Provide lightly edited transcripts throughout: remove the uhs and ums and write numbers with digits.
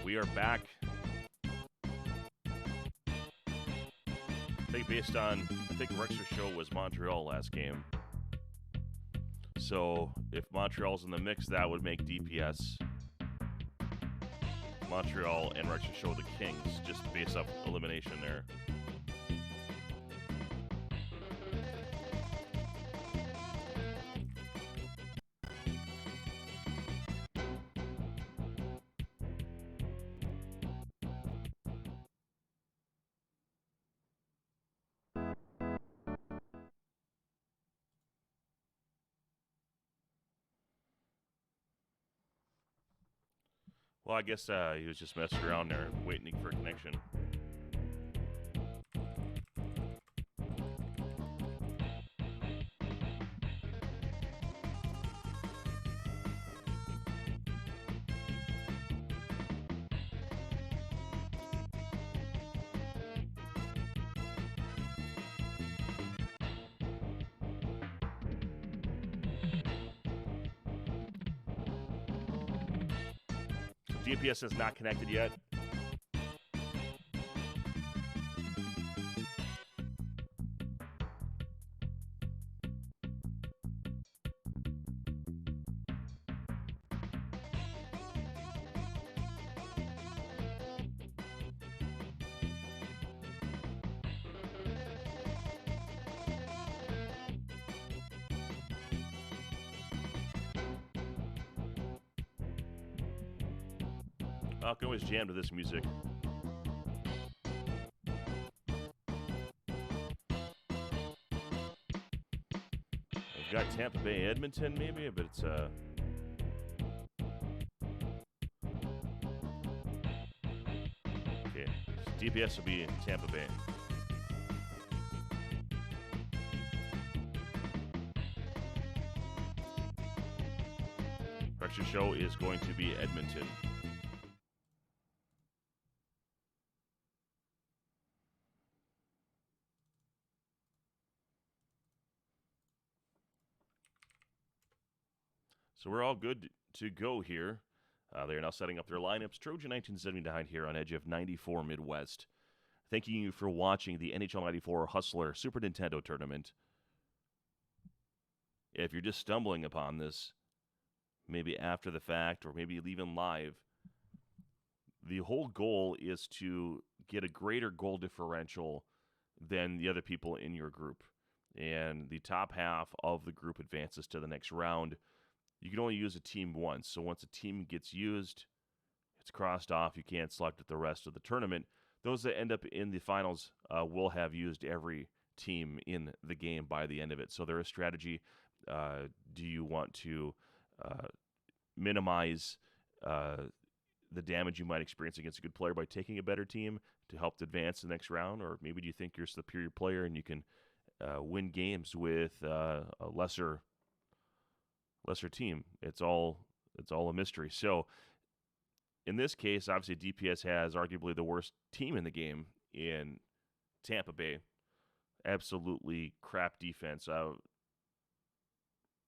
We are back. I think based on, TheRexerShow was Montreal last game. So if Montreal's in the mix, that would make DPS Montreal and RexerShow the Kings, just based off elimination there. Well, I guess he was just messing around there, waiting for a connection. DPS is not connected yet. I can always jam to this music. We've got Tampa Bay, Edmonton, maybe, but it's okay. DPS will be in Tampa Bay. RexerShow is going to be Edmonton. So we're all good to go here. They are now setting up their lineups. Trojan1979 here on Edge of 94 Midwest. Thanking you for watching the NHL94 Hustler Super Nintendo Tournament. If you're just stumbling upon this, maybe after the fact or maybe even live, the whole goal is to get a greater goal differential than the other people in your group. And the top half of the group advances to the next round. You can only use a team once, so once a team gets used, it's crossed off. You can't select it the rest of the tournament. Those that end up in the finals will have used every team in the game by the end of it. So there is strategy. Do you want to minimize the damage you might experience against a good player by taking a better team to help to advance the next round? Or maybe do you think you're a superior player and you can win games with a lesser team? It's all a mystery. So in this case, obviously DPS has arguably the worst team in the game in Tampa Bay. Absolutely crap defense.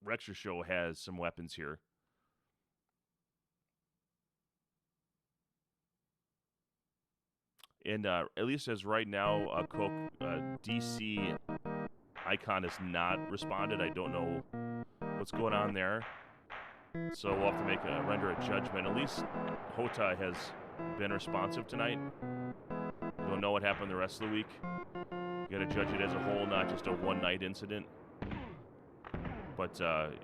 RexerShow has some weapons here. And at least as right now, Coke, DC icon has not responded. I don't know what's going on there. So we'll have to render a judgment. At least Hota has been responsive tonight. We don't know what happened the rest of the week. You got to judge it as a whole, not just a one-night incident. But it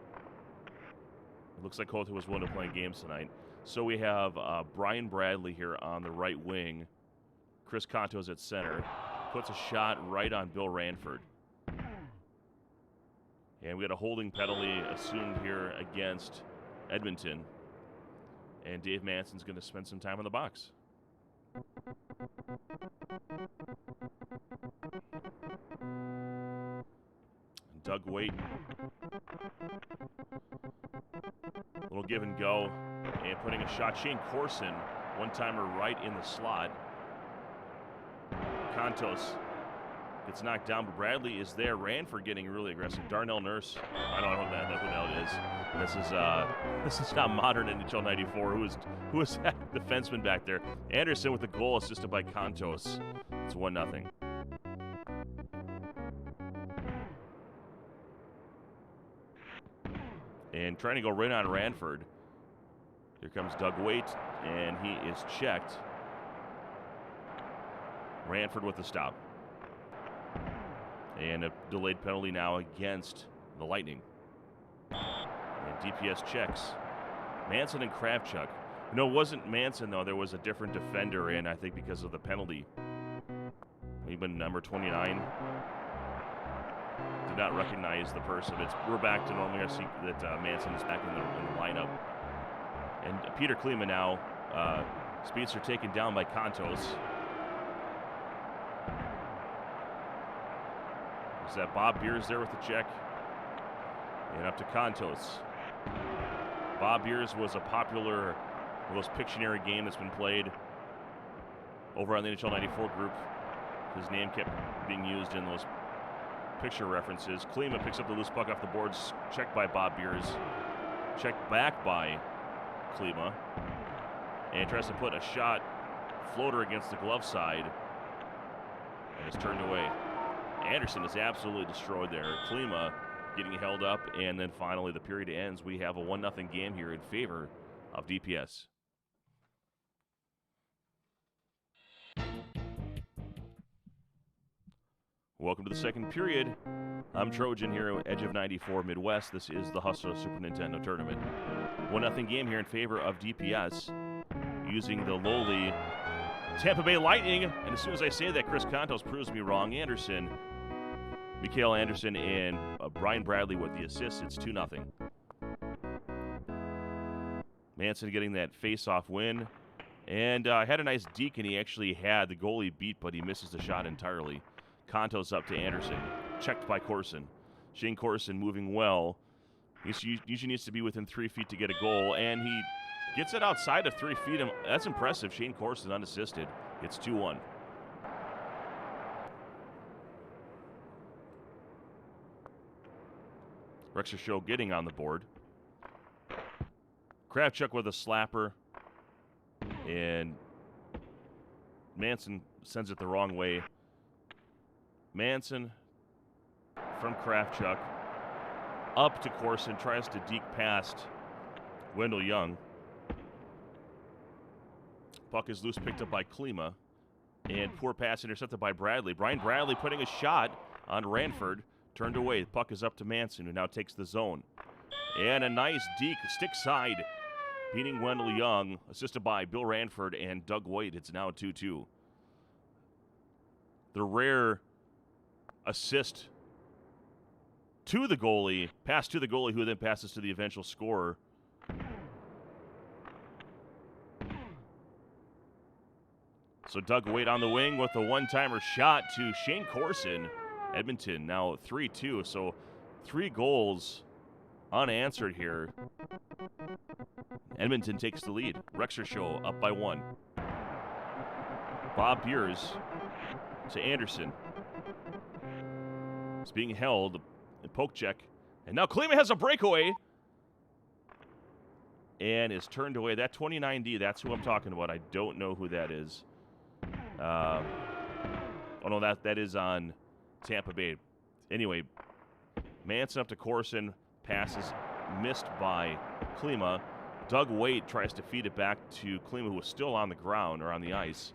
looks like Hota was willing to play games tonight. So we have Brian Bradley here on the right wing. Chris Conto's at center. Puts a shot right on Bill Ranford. And we got a holding penalty assumed here against Edmonton. And Dave Manson's going to spend some time in the box. Doug Waite. Little give and go. And putting a shot. Shane Corson, one-timer right in the slot. Contos gets knocked down, but Bradley is there. Ranford getting really aggressive. Darnell Nurse, I don't know who the hell it is. This is not modern NHL 94. Who is that defenseman back there? Anderson with the goal assisted by Contos. It's 1-0. And trying to go right on Ranford. Here comes Doug Waite, and he is checked. Ranford with the stop. And a delayed penalty now against the Lightning. And DPS checks. Manson and Kravchuk. No, it wasn't Manson, though. There was a different defender in, I think, because of the penalty. Even number 29 did not recognize the person. We're back to normal. I see that Manson is back in the lineup. And Peter Klima now. Speeds are taken down by Contos. Is that Bob Beers there with the check? And up to Contos. Bob Beers was a popular, most Pictionary game that's been played over on the NHL 94 group. His name kept being used in those picture references. Klima picks up the loose puck off the boards, checked by Bob Beers. Checked back by Klima. And tries to put a shot floater against the glove side. And is turned away. Anderson is absolutely destroyed there. Klima getting held up, and then finally the period ends. We have a 1-0 game here in favor of DPS. Welcome to the second period. I'm Trojan here at Edge of 94 Midwest. This is the Hustler Super Nintendo Tournament. 1-0 game here in favor of DPS using the lowly Tampa Bay Lightning. And as soon as I say that, Chris Contos proves me wrong. Mikael Anderson and Brian Bradley with the assists. It's 2-0. Manson getting that face-off win. And had a nice deke, and he actually had the goalie beat, but he misses the shot entirely. Contos up to Anderson. Checked by Corson. Shane Corson moving well. He usually needs to be within 3 feet to get a goal, and he gets it outside of 3 feet. That's impressive. Shane Corson unassisted. It's 2-1. RexerShow getting on the board. Kravchuk with a slapper. And Manson sends it the wrong way. Manson from Kravchuk up to Corson, tries to deke past Wendell Young. Puck is loose, picked up by Klima. And poor pass intercepted by Bradley. Brian Bradley putting a shot on Ranford. Turned away. The puck is up to Manson, who now takes the zone. And a nice deke, stick side, beating Wendell Young, assisted by Bill Ranford and Doug White. It's now 2-2. The rare assist to the goalie, pass to the goalie, who then passes to the eventual scorer. So Doug White on the wing with a one-timer shot to Shane Corson. Edmonton now 3-2, so 3 goals unanswered here. Edmonton takes the lead. RexerShow up by 1. Bob Beers to Anderson. It's being held. Poke check. And now Klima has a breakaway. And is turned away. That 29D, that's who I'm talking about. I don't know who that is. Oh, no, that is on Tampa Bay. Anyway, Manson up to Corson. Passes missed by Klima. Doug Waite tries to feed it back to Klima, who was still on the ground or on the ice.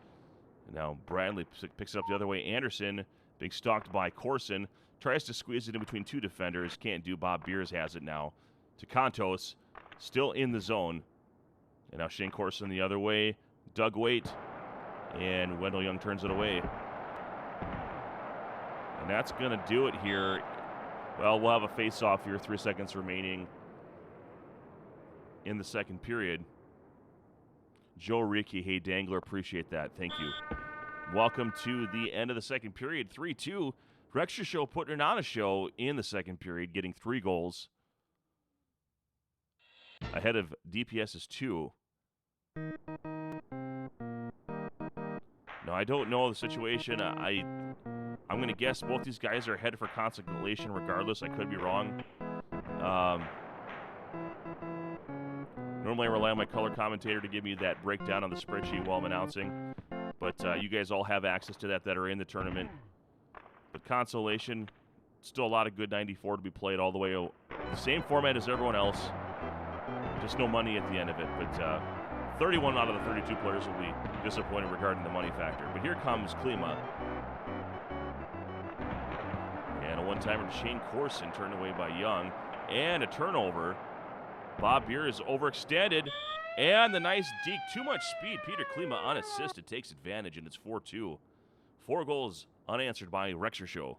And now Bradley picks it up the other way. Anderson being stalked by Corson. Tries to squeeze it in between 2 defenders. Can't do. Bob Beers has it now. To Contos. Still in the zone. And now Shane Corson the other way. Doug Waite. And Wendell Young turns it away. And that's going to do it here. Well, we'll have a face-off here. 3 seconds remaining in the second period. Joe Ricky, hey, Dangler, appreciate that. Thank you. Welcome to the end of the second period. 3-2. RexerShow putting on a show in the second period, getting 3 goals. Ahead of DPS's 2. No, I don't know the situation. I'm going to guess both these guys are headed for consolation regardless. I could be wrong. Normally I rely on my color commentator to give me that breakdown on the spreadsheet while I'm announcing. But you guys all have access to that are in the tournament. But consolation, still a lot of good 94 to be played all the way. The same format as everyone else. Just no money at the end of it. But 31 out of the 32 players will be disappointed regarding the money factor. But here comes Klima. And a one-timer to Shane Corson, turned away by Young. And a turnover. Bob Beer is overextended. And the nice deke. Too much speed. Peter Klima unassisted takes advantage, and it's 4-2. 4 goals unanswered by TheRexerShow.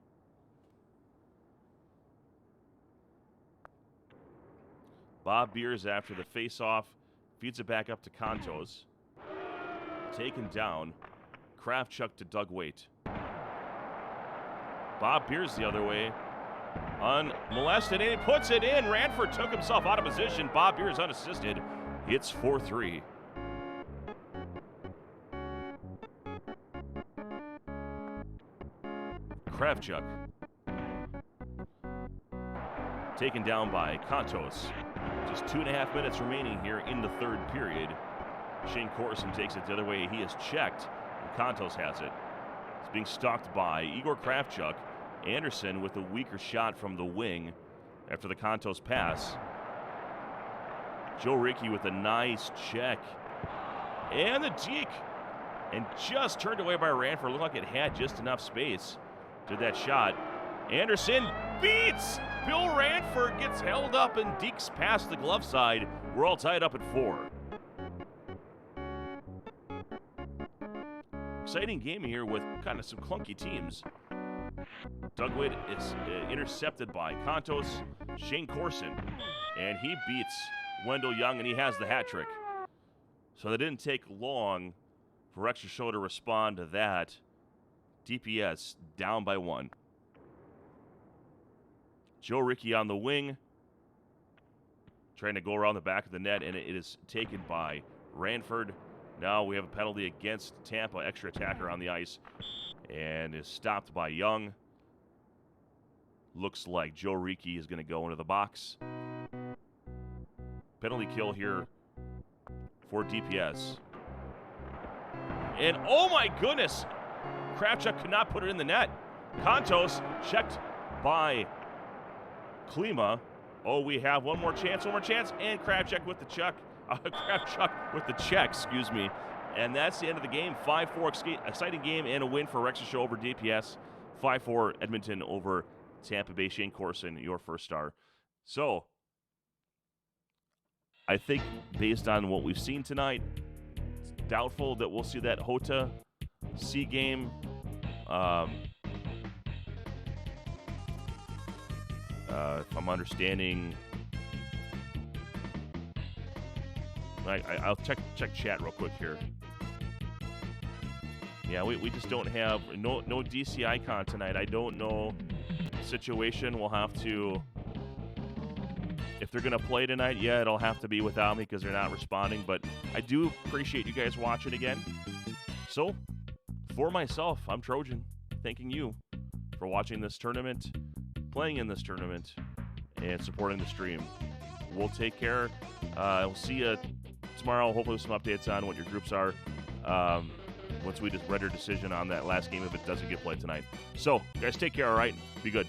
Bob Beers after the face-off. Feeds it back up to Contos. Taken down. Kravchuk to Doug Waite. Bob Beers the other way. Unmolested, and he puts it in. Ranford took himself out of position. Bob Beers unassisted. It's 4-3. Kravchuk. Taken down by Contos. Just 2.5 minutes remaining here in the third period. Shane Corson takes it the other way. He is checked, and Contos has it. It's being stalked by Igor Kravchuk. Anderson with a weaker shot from the wing after the Contos pass. Joe Rickey with a nice check. And the deke. And just turned away by Ranford. Looked like it had just enough space. Did that shot. Anderson beats Bill Ranford, gets held up and dekes past the glove side. We're all tied up at 4. Exciting game here with kind of some clunky teams. Doug Waite is intercepted by Contos, Shane Corson, and he beats Wendell Young, and he has the hat trick. So that didn't take long for TheRexerShow to respond to that. DPS down by 1. Joe Rickey on the wing, trying to go around the back of the net, and it is taken by Ranford. Now we have a penalty against Tampa, extra attacker on the ice, and is stopped by Young. Looks like Joe Rickey is going to go into the box. Penalty kill here for DPS. And oh my goodness, Kravchuk could not put it in the net. Contos checked by Klima. Oh, we have one more chance, and Kravchuk with the check. Kravchuk with the check, excuse me. And that's the end of the game. 5-4, exciting game and a win for TheRexerShow over DPS. 5-4, Edmonton over Tampa Bay. Shane Corson, your first star. So, I think based on what we've seen tonight, it's doubtful that we'll see that Hota C game. If I'm understanding, I'll check chat real quick here. Yeah, we just don't have no DC icon tonight. I don't know the situation. We'll have to, if they're gonna play tonight, yeah, it'll have to be without me because they're not responding. But I do appreciate you guys watching again. So, for myself, I'm Trojan, thanking you for watching this tournament, playing in this tournament, and supporting the stream. We'll take care. We'll see you tomorrow. Hopefully with some updates on what your groups are once we just render decision on that last game if it doesn't get played tonight. So, guys, take care, all right? Be good.